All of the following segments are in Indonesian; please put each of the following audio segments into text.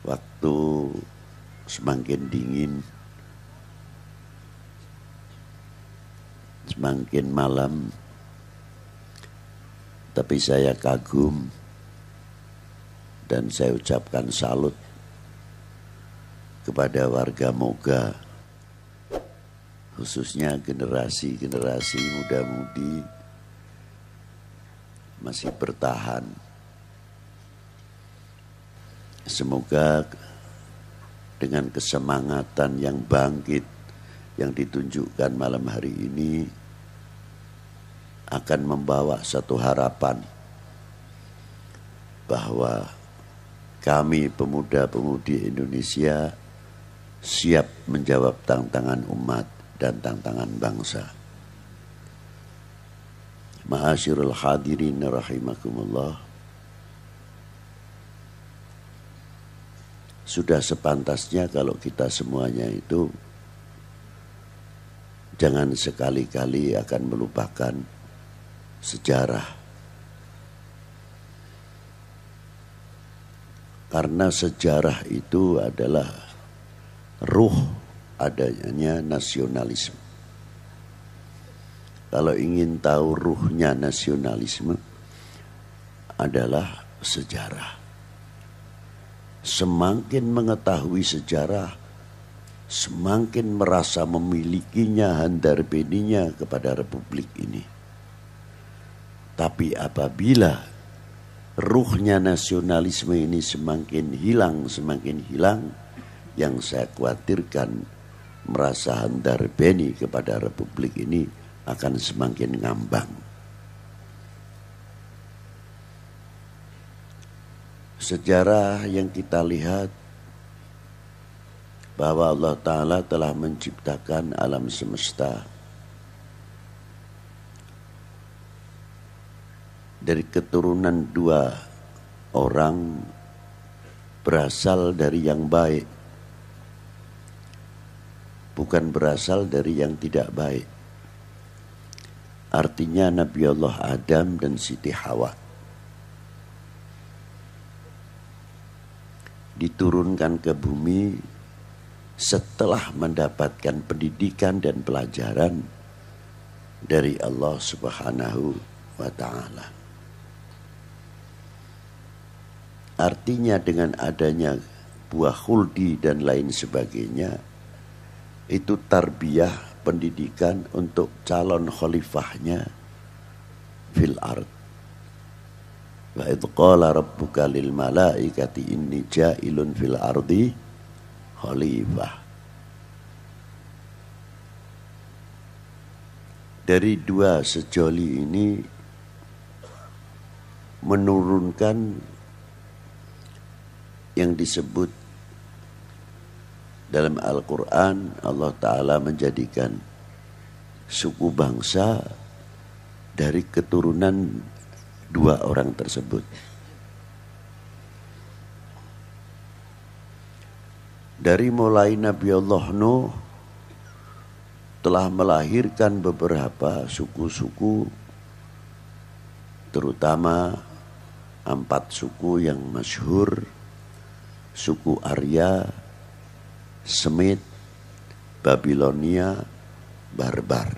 waktu semakin dingin, semakin malam, tapi saya kagum dan saya ucapkan salut kepada warga Moga, khususnya generasi-generasi muda-mudi masih bertahan. Semoga dengan kesemangatan yang bangkit yang ditunjukkan malam hari ini akan membawa satu harapan bahwa kami pemuda-pemudi Indonesia siap menjawab tantangan umat dan tantangan bangsa. Ma'asyirul hadirin rahimakumullah. Sudah sepantasnya kalau kita semuanya itu jangan sekali-kali akan melupakan sejarah. Karena sejarah itu adalah ruh adanya nasionalisme. Kalau ingin tahu ruhnya nasionalisme adalah sejarah. Semakin mengetahui sejarah, semakin merasa memilikinya handar beninya kepada republik ini. Tapi apabila ruhnya nasionalisme ini semakin hilang, yang saya khawatirkan merasa handar beni kepada republik ini akan semakin ngambang. Sejarah yang kita lihat bahwa Allah Ta'ala telah menciptakan alam semesta dari keturunan dua orang berasal dari yang baik, bukan berasal dari yang tidak baik. Artinya Nabi Allah Adam dan Siti Hawa diturunkan ke bumi setelah mendapatkan pendidikan dan pelajaran dari Allah Subhanahu wa Ta'ala. Artinya dengan adanya buah khuldi dan lain sebagainya, itu tarbiyah pendidikan untuk calon khalifahnya fil ard. Wa idh qala rabbuka lil malaikati inni ja'ilun fil ardi khalifah. Dari dua sejoli ini menurunkan yang disebut dalam Al-Quran, Allah Ta'ala menjadikan suku bangsa dari keturunan dua orang tersebut. Dari mulai Nabi Allah Nuh telah melahirkan beberapa suku-suku, terutama 4 suku yang masyhur, suku Arya, Semit, Babilonia, Barbar.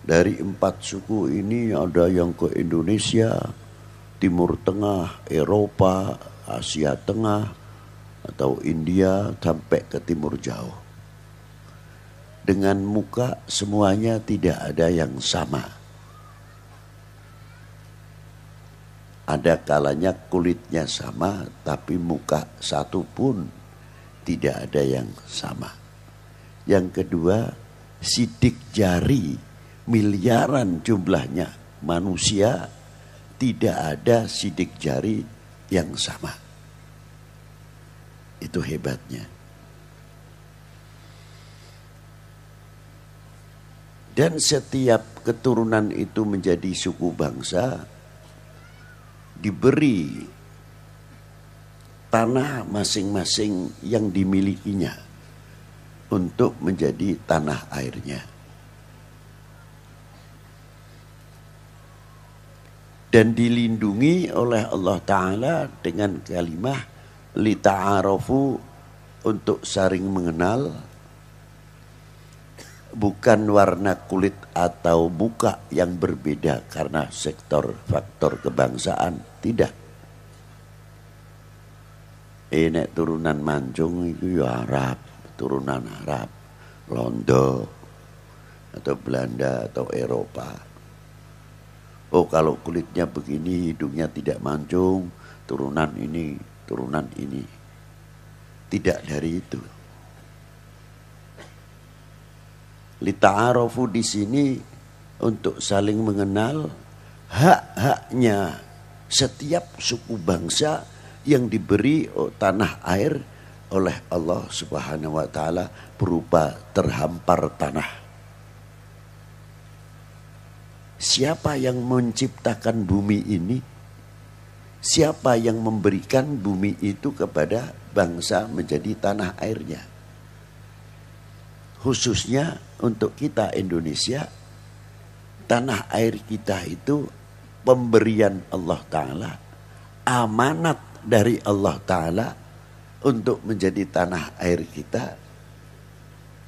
Dari 4 suku ini ada yang ke Indonesia, Timur Tengah, Eropa, Asia Tengah, atau India sampai ke Timur Jauh. Dengan muka semuanya tidak ada yang sama. Ada kalanya kulitnya sama, tapi muka satu pun tidak ada yang sama. Yang kedua, sidik jari miliaran jumlahnya manusia, tidak ada sidik jari yang sama. Itu hebatnya. Dan setiap keturunan itu menjadi suku bangsa, diberi tanah masing-masing yang dimilikinya untuk menjadi tanah airnya. dan dilindungi oleh Allah Ta'ala dengan kalimah lita'arafu, untuk saling mengenal, bukan warna kulit atau muka yang berbeda karena faktor kebangsaan, tidak. Nek turunan Mancung itu ya Arab, turunan Arab, Londo atau Belanda atau Eropa. Oh, kalau kulitnya begini, hidungnya tidak mancung, turunan ini, turunan ini. Tidak dari itu. Lita'arafu di sini untuk saling mengenal, hak-haknya setiap suku bangsa yang diberi tanah air oleh Allah Subhanahu wa taala berupa terhampar tanah. Siapa yang menciptakan bumi ini? Siapa yang memberikan bumi itu kepada bangsa menjadi tanah airnya? Khususnya untuk kita Indonesia, tanah air kita itu pemberian Allah Ta'ala, amanat dari Allah Ta'ala untuk menjadi tanah air kita.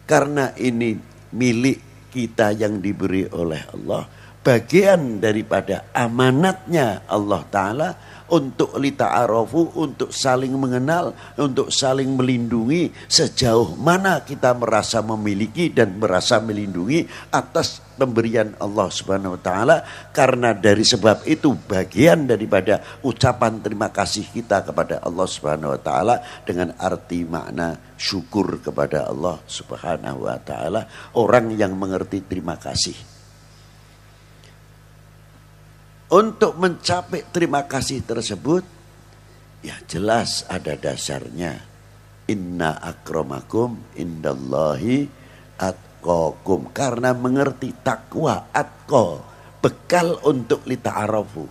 Karena ini milik kita yang diberi oleh Allah, bagian daripada amanatnya Allah Ta'ala untuk lita'arafu, untuk saling mengenal, untuk saling melindungi sejauh mana kita merasa memiliki dan merasa melindungi atas pemberian Allah Subhanahu wa taala. Karena dari sebab itu bagian daripada ucapan terima kasih kita kepada Allah Subhanahu wa taala dengan arti makna syukur kepada Allah Subhanahu wa taala, orang yang mengerti terima kasih. Untuk mencapai terima kasih tersebut, ya jelas ada dasarnya. Inna akramakum indallahi atqakum. Karena mengerti takwa, atqa, bekal untuk lita'arafu.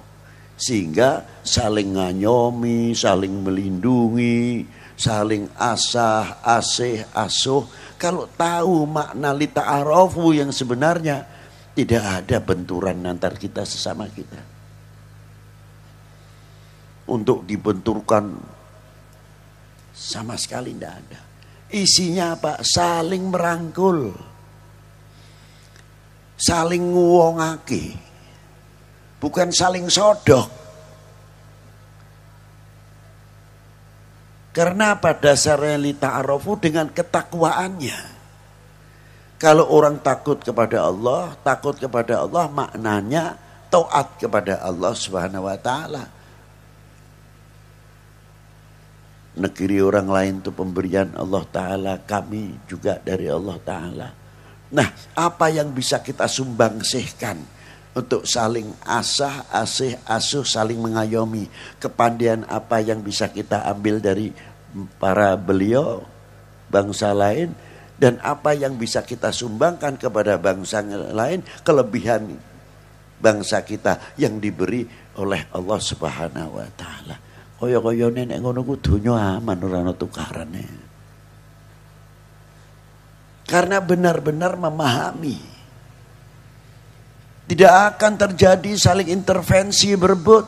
Sehingga saling nganyomi, saling melindungi, saling asah, asih, asuh. Kalau tahu makna lita'arafu yang sebenarnya, tidak ada benturan antar kita sesama kita. Untuk dibenturkan sama sekali tidak ada. Isinya apa? Saling merangkul, saling nguwongake, bukan saling sodok. Karena pada dasarnya lita'arafu dengan ketakwaannya. Kalau orang takut kepada Allah maknanya taat kepada Allah Subhanahu wa taala. Negeri orang lain itu pemberian Allah Ta'ala, kami juga dari Allah Ta'ala. Nah, apa yang bisa kita sumbangsihkan untuk saling asah, asih, asuh, saling mengayomi? Kepandaian apa yang bisa kita ambil dari para beliau, bangsa lain? Dan apa yang bisa kita sumbangkan kepada bangsa lain? Kelebihan bangsa kita yang diberi oleh Allah Subhanahu wa Ta'ala. Kaya-kayane nek ngono ku donya aman ora ana tukarane. Karena benar-benar memahami. Tidak akan terjadi saling intervensi berebut.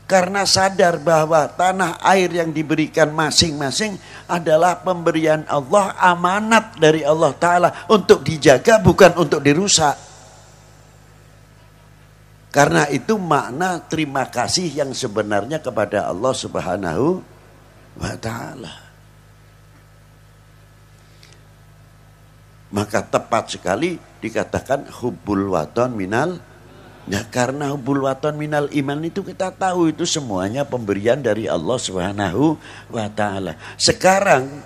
Karena sadar bahwa tanah air yang diberikan masing-masing adalah pemberian Allah, amanat dari Allah Ta'ala untuk dijaga, bukan untuk dirusak. Karena itu makna terima kasih yang sebenarnya kepada Allah Subhanahu wa Ta'ala. Maka tepat sekali dikatakan hubbul waton minal. Ya, karena hubbul waton minal iman itu kita tahu itu semuanya pemberian dari Allah Subhanahu wa Ta'ala. Sekarang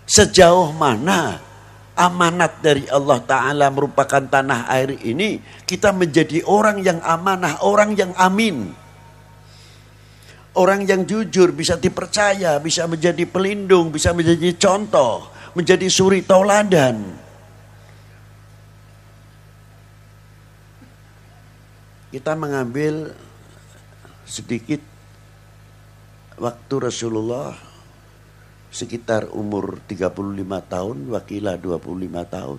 sejauh mana amanat dari Allah Ta'ala merupakan tanah air ini, kita menjadi orang yang amanah, orang yang amin. Orang yang jujur, bisa dipercaya, bisa menjadi pelindung, bisa menjadi contoh, menjadi suri tauladan. Kita mengambil sedikit waktu Rasulullah sekitar umur 35 tahun, wakilah 25 tahun.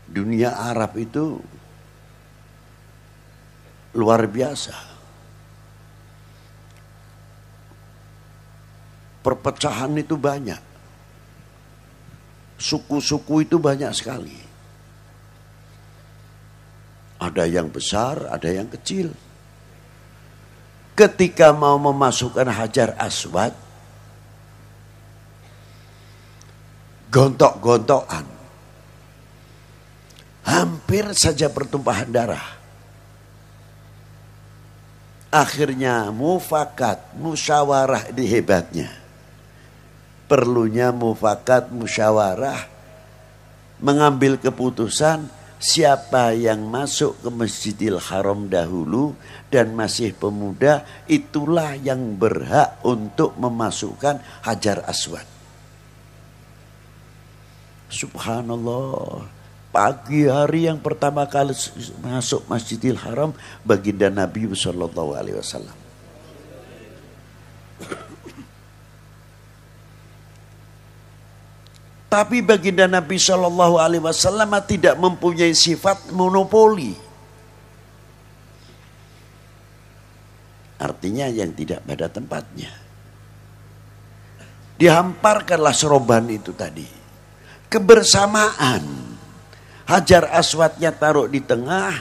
Dunia Arab itu luar biasa. Perpecahan itu banyak. Suku-suku itu banyak sekali. Ada yang besar, ada yang kecil. Ketika mau memasukkan Hajar Aswad, gontok-gontokan. Hampir saja pertumpahan darah. Akhirnya mufakat, musyawarah, ini hebatnya. Perlunya mufakat, musyawarah, mengambil keputusan siapa yang masuk ke Masjidil Haram dahulu dan masih pemuda, itulah yang berhak untuk memasukkan Hajar Aswad. Subhanallah. Pagi hari yang pertama kali masuk Masjidil Haram, baginda Nabi Sallallahu Alaihi Wasallam. Tapi baginda Nabi Sallallahu Alaihi Wasallam tidak mempunyai sifat monopoli. Artinya yang tidak pada tempatnya. Dihamparkanlah seroban itu tadi. Kebersamaan. Hajar Aswadnya taruh di tengah.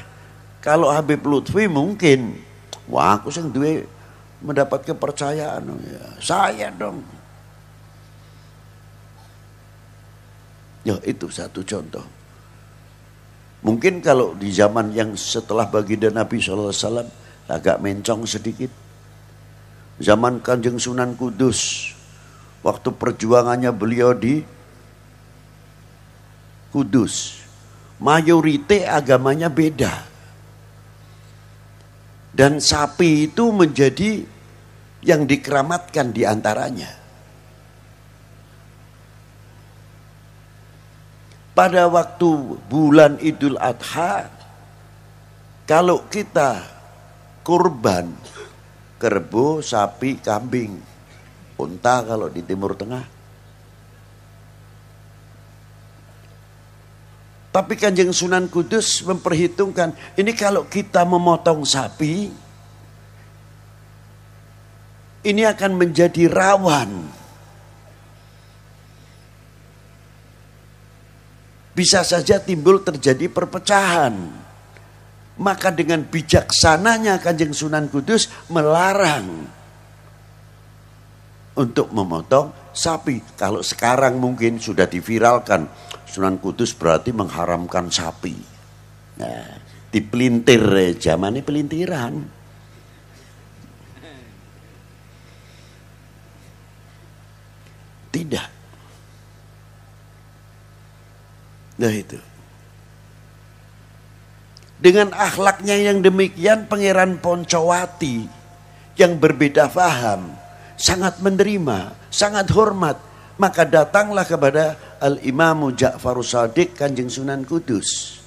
Kalau Habib Lutfi mungkin, wah aku sing duwe mendapat kepercayaan, ya, saya dong. Ya itu satu contoh. Mungkin kalau di zaman yang setelah baginda Nabi SAW agak mencong sedikit. Zaman Kanjeng Sunan Kudus, waktu perjuangannya beliau di Kudus, mayoritas agamanya beda. Dan sapi itu menjadi yang dikeramatkan di antaranya. Pada waktu bulan Idul Adha, kalau kita kurban, kerbau, sapi, kambing, unta kalau di Timur Tengah. Tapi Kanjeng Sunan Kudus memperhitungkan, ini kalau kita memotong sapi, ini akan menjadi rawan. Bisa saja timbul terjadi perpecahan. Maka dengan bijaksananya Kanjeng Sunan Kudus melarang untuk memotong sapi. Kalau sekarang mungkin sudah diviralkan, Sunan Kudus berarti mengharamkan sapi. Nah, dipelintir, zamannya pelintiran. Tidak. Nah itu. Dengan akhlaknya yang demikian, Pangeran Poncowati yang berbeda faham, sangat menerima, sangat hormat. Maka datanglah kepada Al-Imamu Ja'farus Shadiq, Kanjeng Sunan Kudus.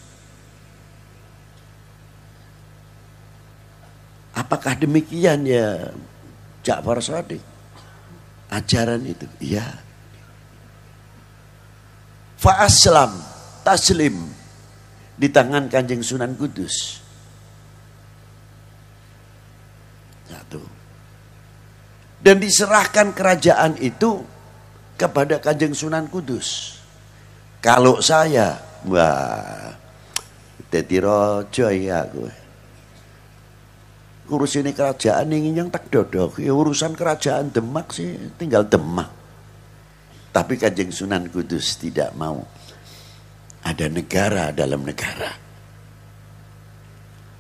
Apakah demikian ya Ja'farus Shadiq? Ajaran itu, iya. Fa'aslam, taslim di tangan Kanjeng Sunan Kudus. Satu. Dan diserahkan kerajaan itu kepada Kanjeng Sunan Kudus. Kalau saya, wah, dadi raja ya aku. Urus ini kerajaan yang tak dodok. Ya urusan kerajaan Demak sih tinggal Demak. Tapi Kanjeng Sunan Kudus tidak mau. Ada negara dalam negara.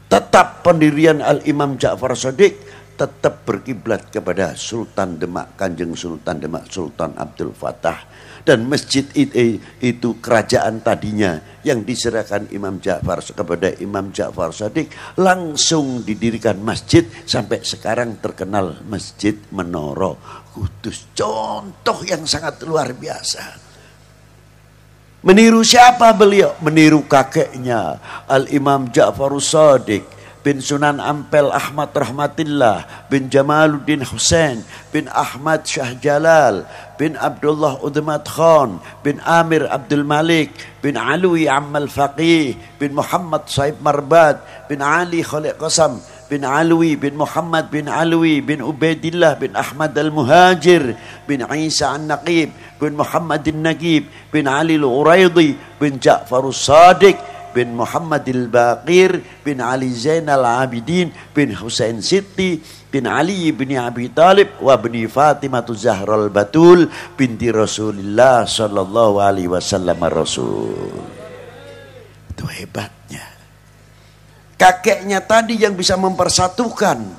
Tetap pendirian Al-Imam Ja'far Shadiq tetap berkiblat kepada Sultan Demak, Kanjeng Sultan Demak, Sultan Abdul Fattah. Dan masjid itu kerajaan tadinya yang diserahkan Imam Ja'far kepada Imam Ja'far Shadiq, langsung didirikan masjid sampai sekarang terkenal Masjid Menara Kudus. Contoh yang sangat luar biasa. Meniru siapa beliau? Meniru kakeknya Al-Imam Ja'farus Shadiq bin Sunan Ampel Ahmad Rahmatillah, bin Jamaluddin Hussein, bin Ahmad Syah Jalal, bin Abdullah Udmat Khan, bin Amir Abdul Malik, bin Alwi Ammal Faqih, bin Muhammad Saib Marbad, bin Ali Khaliq Qasam, bin Alwi, bin Muhammad bin Alwi, bin Ubaidillah, bin Ahmad Al-Muhajir, bin Isa An-Naqib, bin Muhammad Al-Naqib, bin Ali Al-Uraidi, bin Ja'far As-Sadiq, bin Muhammad Al-Baqir, bin Ali Zainal Abidin, bin Husain Siti, bin Ali bin Abi Talib, wa bin Fatimah Zahra Al-Batul, binti Rasulullah sallallahu alaihi wasallam Rasul. Itu hebatnya. Kakeknya tadi yang bisa mempersatukan,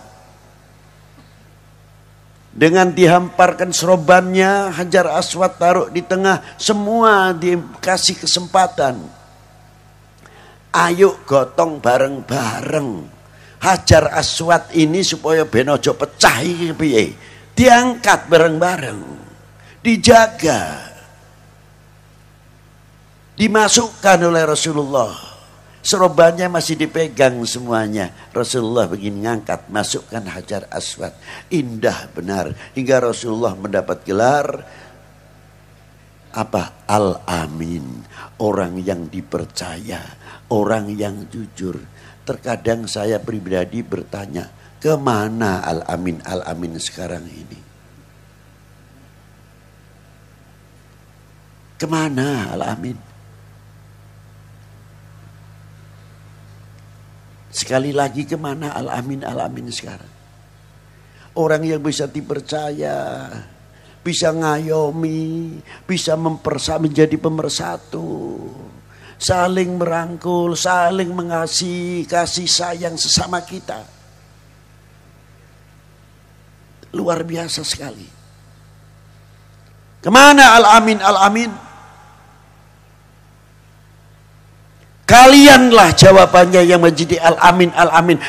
dengan dihamparkan serobannya, Hajar Aswad taruh di tengah, semua dikasih kesempatan. Ayo gotong bareng-bareng Hajar Aswad ini supaya ben aja pecah iki piye. Diangkat bareng-bareng, dijaga, dimasukkan oleh Rasulullah. Serobannya masih dipegang semuanya. Rasulullah begini ngangkat, masukkan Hajar Aswad. Indah benar. Hingga Rasulullah mendapat gelar apa? Al-Amin. Orang yang dipercaya, orang yang jujur. Terkadang saya pribadi bertanya, kemana Al-Amin? Al-Amin sekarang ini? Kemana Al-Amin? Sekali lagi, kemana Al-Amin? Al-Amin sekarang. Orang yang bisa dipercaya, bisa ngayomi, bisa menjadi pemersatu, saling merangkul, saling mengasihi, kasih sayang sesama kita. Luar biasa sekali. Kemana Al-Amin? Al-Amin? Kalianlah jawabannya yang menjadi Al-Amin, Al-Amin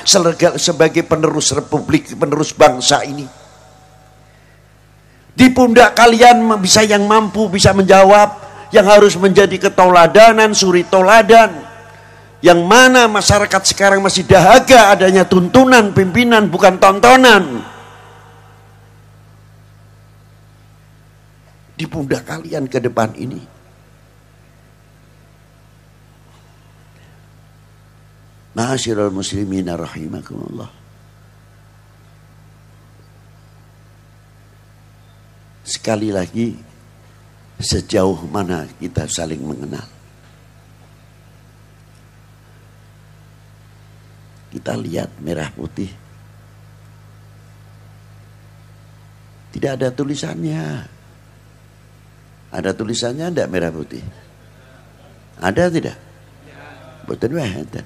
sebagai penerus republik, penerus bangsa ini. Di pundak kalian bisa yang mampu, bisa menjawab, yang harus menjadi keteladanan, suri toladan. Yang mana masyarakat sekarang masih dahaga adanya tuntunan pimpinan, bukan tontonan. Di pundak kalian ke depan ini. Ma'asyiral muslimina rahimakumullah. Sekali lagi, sejauh mana kita saling mengenal. Kita lihat merah putih. Tidak ada tulisannya. Ada tulisannya enggak merah putih? Ada tidak? Betul ada.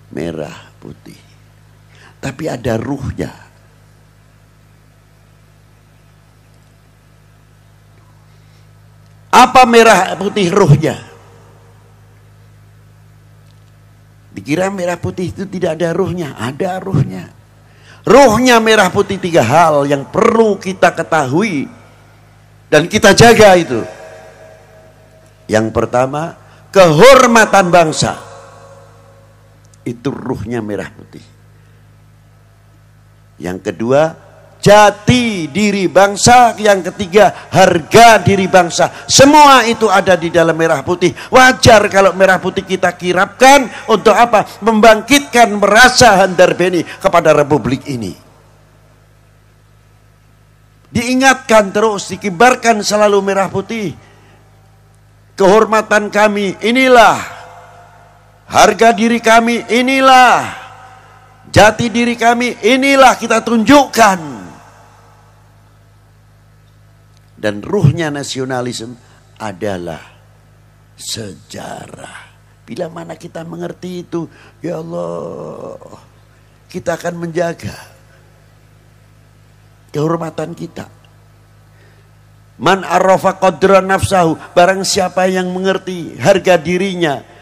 Merah putih. Tapi ada ruhnya. Apa merah putih ruhnya? Dikira merah putih itu tidak ada ruhnya. Ada ruhnya. Ruhnya merah putih 3 hal yang perlu kita ketahui dan kita jaga itu. Yang pertama, kehormatan bangsa. Itu ruhnya merah putih. Yang kedua, jati diri bangsa. Yang ketiga, harga diri bangsa. Semua itu ada di dalam merah putih. Wajar kalau merah putih kita kirapkan untuk apa? Membangkitkan merasa handarbeni kepada republik ini. Diingatkan terus, dikibarkan selalu merah putih. Kehormatan kami inilah. Harga diri kami inilah. Jati diri kami inilah kita tunjukkan. Dan ruhnya nasionalisme adalah sejarah. Bila mana kita mengerti itu, ya Allah, kita akan menjaga kehormatan kita. Man arrafa qadra nafsahu, barang siapa yang mengerti harga dirinya,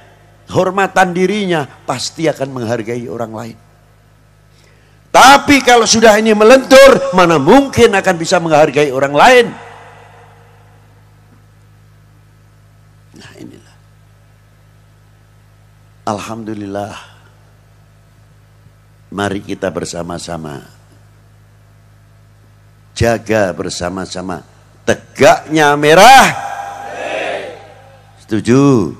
hormatan dirinya, pasti akan menghargai orang lain. Tapi kalau sudah ini melentur, mana mungkin akan bisa menghargai orang lain? Nah inilah. Alhamdulillah, Mari kita bersama-sama jaga bersama-sama tegaknya merah. Setuju?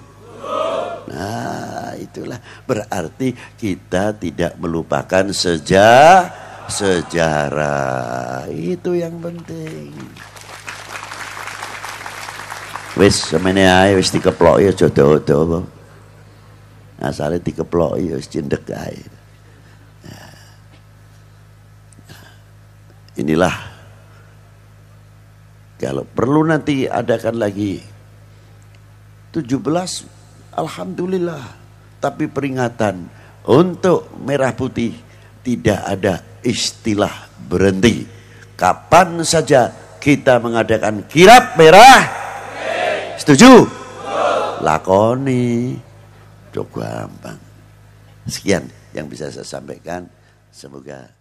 Nah, itulah berarti kita tidak melupakan sejarah. Itu yang penting. Wis semene ae wis dikeploki aja dodo apa. Asale dikeploki wis cindek ae. Inilah kalau perlu nanti adakan lagi 17, alhamdulillah. Tapi peringatan untuk merah putih tidak ada istilah berhenti. Kapan saja kita mengadakan kirap merah. Setuju? Lakoni. Cukup gampang. Sekian yang bisa saya sampaikan. Semoga